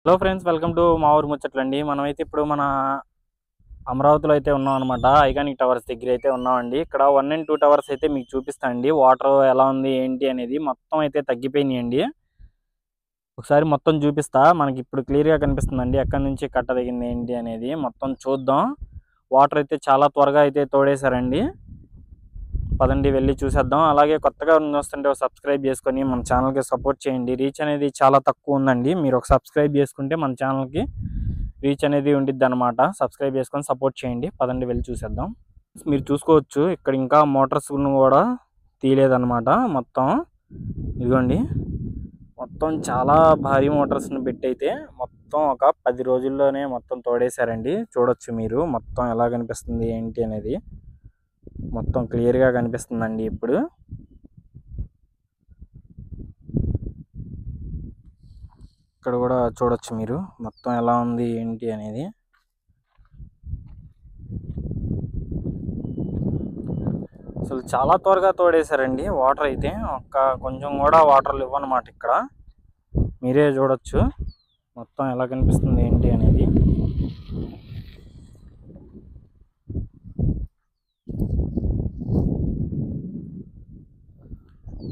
Hello friends, welcome to మా ఊరు ముచ్చట్లండి. మనమైతే ఇప్పుడు మన అమరావతిలో అయితే ఉన్నాం అనమాట. ఐకానిక్ టవర్స్ దగ్గర అయితే ఉన్నామండి. ఇక్కడ 1 and 2 టవర్స్ అయితే మీకు చూపిస్తానండి. వాటర్ ఎలా ఉంది ఏంటి అనేది మొత్తం అయితే తగ్గిపోయినాయండి. ఒకసారి మొత్తం చూపిస్తా. మనకి ఇప్పుడు క్లియర్గా కనిపిస్తుందండి ఎక్కడి నుంచి కట్ట దిగింది ఏంటి అనేది మొత్తం చూద్దాం. వాటర్ అయితే చాలా త్వరగా అయితే తోడేశారండి. పదండి వెళ్ళి చూసేద్దాం. అలాగే కొత్తగా వస్తుంటే సబ్స్క్రైబ్ చేసుకొని మన ఛానల్కి సపోర్ట్ చేయండి. రీచ్ అనేది చాలా తక్కువ ఉందండి. మీరు ఒక సబ్స్క్రైబ్ చేసుకుంటే మన ఛానల్కి రీచ్ అనేది ఉండిద్ది అనమాట. సబ్స్క్రైబ్ చేసుకొని సపోర్ట్ చేయండి. పదండి వెళ్ళి చూసేద్దాం. మీరు చూసుకోవచ్చు ఇక్కడ ఇంకా మోటార్స్ కూడా తీయలేదన్నమాట. మొత్తం ఇదిగోండి, మొత్తం చాలా భారీ మోటార్స్ని పెట్టి అయితే మొత్తం ఒక 10 రోజుల్లోనే మొత్తం తోడేశారండి. చూడొచ్చు మీరు మొత్తం ఎలా కనిపిస్తుంది ఏంటి అనేది మొత్తం క్లియర్గా కనిపిస్తుందండి. ఇప్పుడు ఇక్కడ కూడా చూడొచ్చు మీరు మొత్తం ఎలా ఉంది ఏంటి అనేది. అసలు చాలా త్వరగా తోడేశారండి. వాటర్ అయితే కొంచెం కూడా వాటర్లు ఇవ్వనమాట. ఇక్కడ మీరే చూడొచ్చు మొత్తం ఎలా కనిపిస్తుంది ఏంటి అనేది.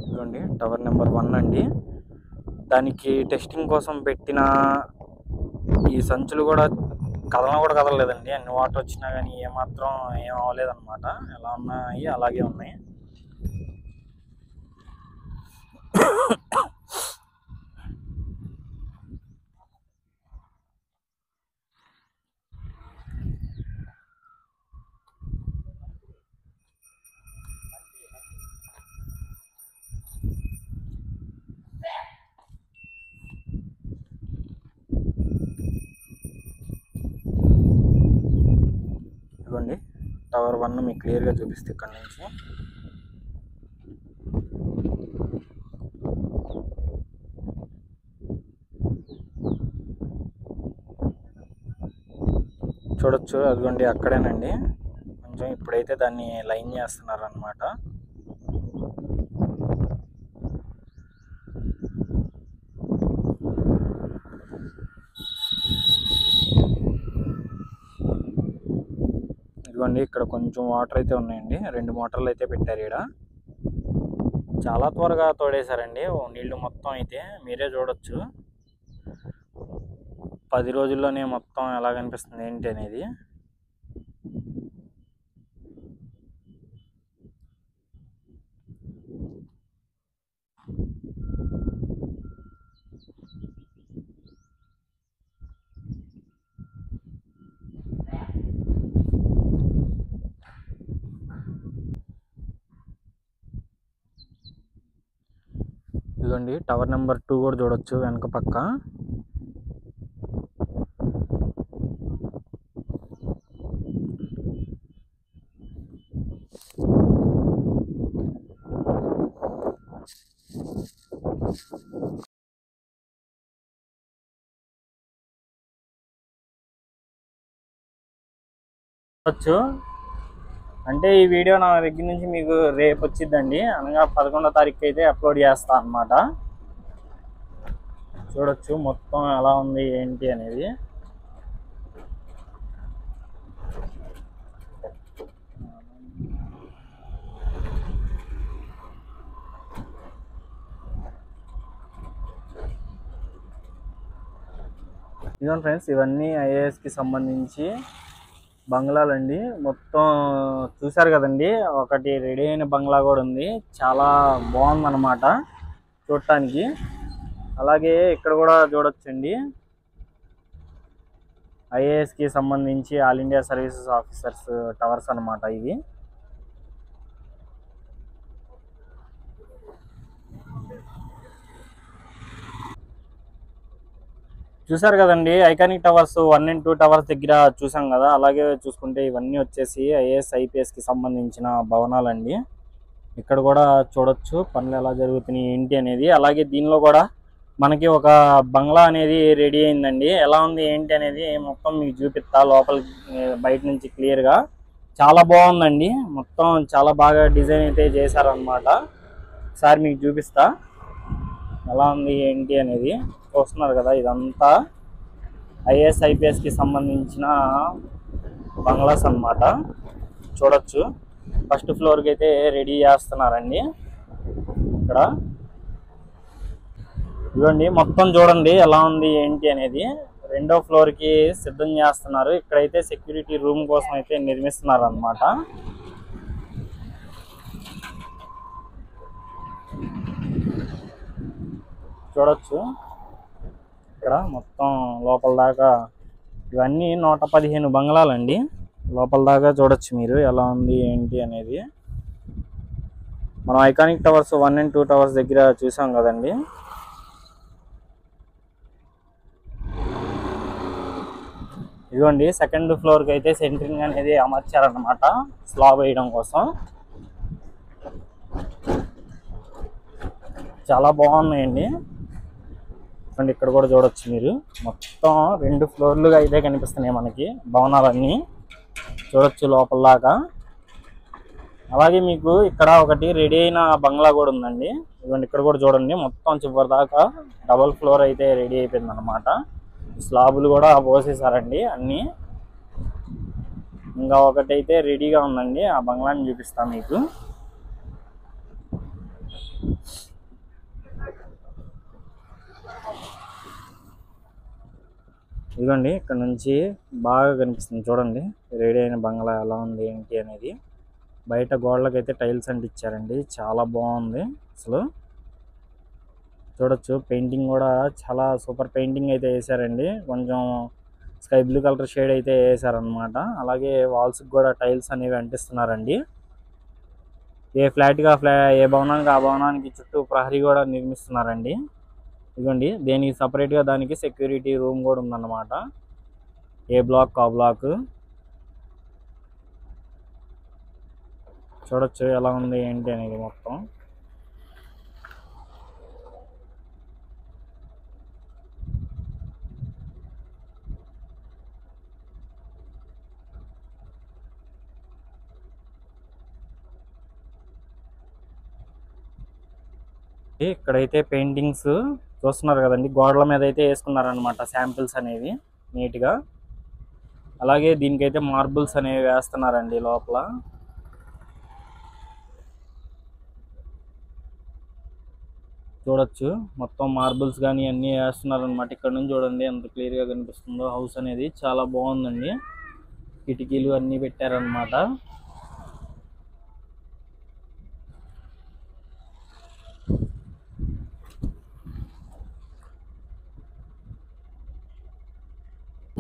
ఇదిగోండి టవర్ నెంబర్ 1 అండి. దానికి టెస్టింగ్ కోసం పెట్టిన ఈ సంచులు కూడా కదలలేదండి. అన్ని వాటర్ వచ్చినా కానీ ఏమాత్రం ఏం అవ్వలేదన్నమాట. ఎలా ఉన్నాయి అలాగే ఉన్నాయి. ఇదిగోండి టవర్ 1 మీకు క్లియర్గా చూపిస్తే ఇక్కడ నుంచి చూడొచ్చు. అదిగోండి అక్కడేనండి. కొంచెం ఇప్పుడైతే దాన్ని లైన్ చేస్తున్నారు అన్నమాట. ఇదిగోండి ఇక్కడ కొంచెం వాటర్ అయితే ఉన్నాయండి. 2 మోటార్లు అయితే పెట్టారు. ఇక్కడ చాలా త్వరగా తోడేశారండి నీళ్లు మొత్తం అయితే. మీరే చూడొచ్చు 10 రోజుల్లోనే మొత్తం ఎలా కనిపిస్తుంది ఏంటి అనేది. ఇదిగోండి టవర్ నెంబర్ 2 కూడా చూడొచ్చు వెనక పక్క. చూడొచ్చు అంటే ఈ వీడియో నా దగ్గర నుంచి మీకు రేపు వచ్చిద్దండి. అనగా 11వ తారీఖు అయితే అప్లోడ్ చేస్తా అన్నమాట. చూడొచ్చు మొత్తం ఎలా ఉంది ఏంటి అనేది. ఇదిగోండి ఫ్రెండ్స్, ఇవన్నీ ఐఏఎస్కి సంబంధించి బంగ్లాలండి. మొత్తం చూశారు కదండి. ఒకటి రెడీ అయిన బంగ్లా కూడా ఉంది. చాలా బాగుందన్నమాట చూడటానికి. అలాగే ఇక్కడ కూడా చూడొచ్చండి ఐఏఎస్కి సంబంధించి all India services officers towers అన్నమాట ఇవి. చూసారు కదండి ఐకానిక్ టవర్స్ 1 and 2 టవర్స్ దగ్గర చూసాం కదా. అలాగే చూసుకుంటే ఇవన్నీ వచ్చేసి ఐఏఎస్ ఐపీఎస్కి సంబంధించిన భవనాలండి. ఇక్కడ కూడా చూడొచ్చు పనులు ఎలా జరుగుతున్నాయి ఏంటి అనేది. అలాగే దీనిలో కూడా మనకి ఒక బంగ్లా అనేది రెడీ అయిందండి. ఎలా ఉంది ఏంటి అనేది మొత్తం మీకు చూపిస్తా. లోపల బయట నుంచి క్లియర్గా చాలా బాగుందండి. మొత్తం చాలా బాగా డిజైన్ అయితే చేశారనమాట. ఒకసారి మీకు చూపిస్తా ఎలా ఉంది ఏంటి అనేది. చూస్తున్నారు కదా ఇదంతా ఐఏఎస్ ఐపీఎస్కి సంబంధించిన బంగ్లాస్ అన్నమాట. చూడొచ్చు ఫస్ట్ ఫ్లోర్కి అయితే రెడీ చేస్తున్నారండి. ఇక్కడ ఇదిగోండి మొత్తం చూడండి ఎలా ఉంది ఏంటి అనేది. రెండో ఫ్లోర్కి సిద్ధం చేస్తున్నారు. ఇక్కడైతే సెక్యూరిటీ రూమ్ కోసం అయితే నిర్మిస్తున్నారు అన్నమాట. చూడొచ్చు ఇక్కడ మొత్తం లోపల దాకా ఇవన్నీ 115 బంగ్లాలండి. లోపల దాకా చూడొచ్చు మీరు ఎలా ఉంది ఏంటి అనేది. మనం ఐకానిక్ టవర్స్ 1 and 2 టవర్స్ దగ్గర చూసాం కదండి. ఇదిగోండి సెకండ్ ఫ్లోర్కి అయితే సెంట్రింగ్ అనేది అమర్చారన్నమాట స్లాబ్ వేయడం కోసం. చాలా బాగున్నాయండి. అండ్ ఇక్కడ కూడా చూడొచ్చు మీరు మొత్తం 2 ఫ్లోర్లుగా అయితే కనిపిస్తున్నాయి మనకి భవనాలన్నీ. చూడొచ్చు లోపల దాకా. అలాగే మీకు ఇక్కడ ఒకటి రెడీ అయిన బంగ్లా కూడా ఉందండి. ఇదిగోండి ఇక్కడ కూడా చూడండి మొత్తం చివరి దాకా డబుల్ ఫ్లోర్ అయితే రెడీ అయిపోయింది అనమాట. స్లాబులు కూడా పోసేసారండి అన్నీ. ఇంకా ఒకటి అయితే రెడీగా ఉందండి. ఆ బంగ్లాని చూపిస్తాను మీకు. ఇదిగోండి ఇక్కడ నుంచి బాగా కనిపిస్తుంది చూడండి రెడీ అయిన బంగ్లా ఎలా ఉంది ఏంటి అనేది. బయట గోడలకు అయితే టైల్స్ అంటించారండి. చాలా బాగుంది అసలు. చూడొచ్చు పెయింటింగ్ కూడా చాలా సూపర్ పెయింటింగ్ అయితే వేసారండి. కొంచెం స్కై బ్లూ కలర్ షేడ్ అయితే వేసారనమాట. అలాగే వాల్స్కి కూడా టైల్స్ అనేవి అంటిస్తున్నారండి. ఏ భవనానికి ఆ భవనానికి చుట్టూ ప్రహరీ కూడా నిర్మిస్తున్నారండి. ఇదిగోండి దేనికి సపరేట్గా దానికి సెక్యూరిటీ రూమ్ కూడా ఉందన్నమాట. ఏ బ్లాక్ ఆ బ్లాక్. చూడొచ్చు ఎలా ఉంది ఏంటి అనేది మొత్తం. ఇక్కడైతే పెయింటింగ్స్ చూస్తున్నారు కదండి. గోడల మీద అయితే వేసుకున్నారనమాట శాంపిల్స్ అనేవి నీట్గా. అలాగే దీనికైతే మార్బుల్స్ అనేవి వేస్తున్నారండి లోపల. చూడొచ్చు మొత్తం మార్బుల్స్ కానీ అన్నీ వేస్తున్నారనమాట. ఇక్కడ నుంచి చూడండి ఎంత క్లియర్గా కనిపిస్తుందో హౌస్ అనేది. చాలా బాగుందండి. కిటికీలు అన్నీ పెట్టారనమాట.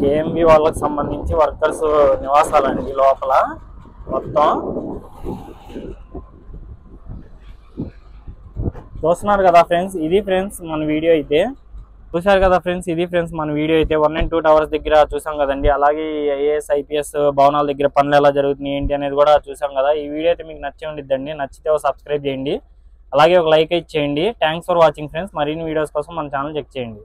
కేఎంబి వాళ్ళకి సంబంధించి వర్కర్స్ నివాసాలండి లోపల మొత్తం. చూస్తున్నారు కదా ఫ్రెండ్స్. ఇది ఫ్రెండ్స్ మన వీడియో అయితే చూసారు కదా ఫ్రెండ్స్. ఇది ఫ్రెండ్స్ మన వీడియో అయితే 1 and 2 టవర్స్ దగ్గర చూసాం కదండి. అలాగే ఐఏఎస్ ఐపీఎస్ భవనాల దగ్గర పనులు ఎలా జరుగుతున్నాయి ఏంటి అనేది కూడా చూసాం కదా. ఈ వీడియో అయితే మీకు నచ్చి ఉండిద్దండి. నచ్చితే ఒక సబ్స్క్రైబ్ చేయండి. అలాగే ఒక లైక్ అయితే చేయండి. Thanks for watching friends. మరిన్ని వీడియోస్ కోసం మన ఛానల్ చెక్ చేయండి.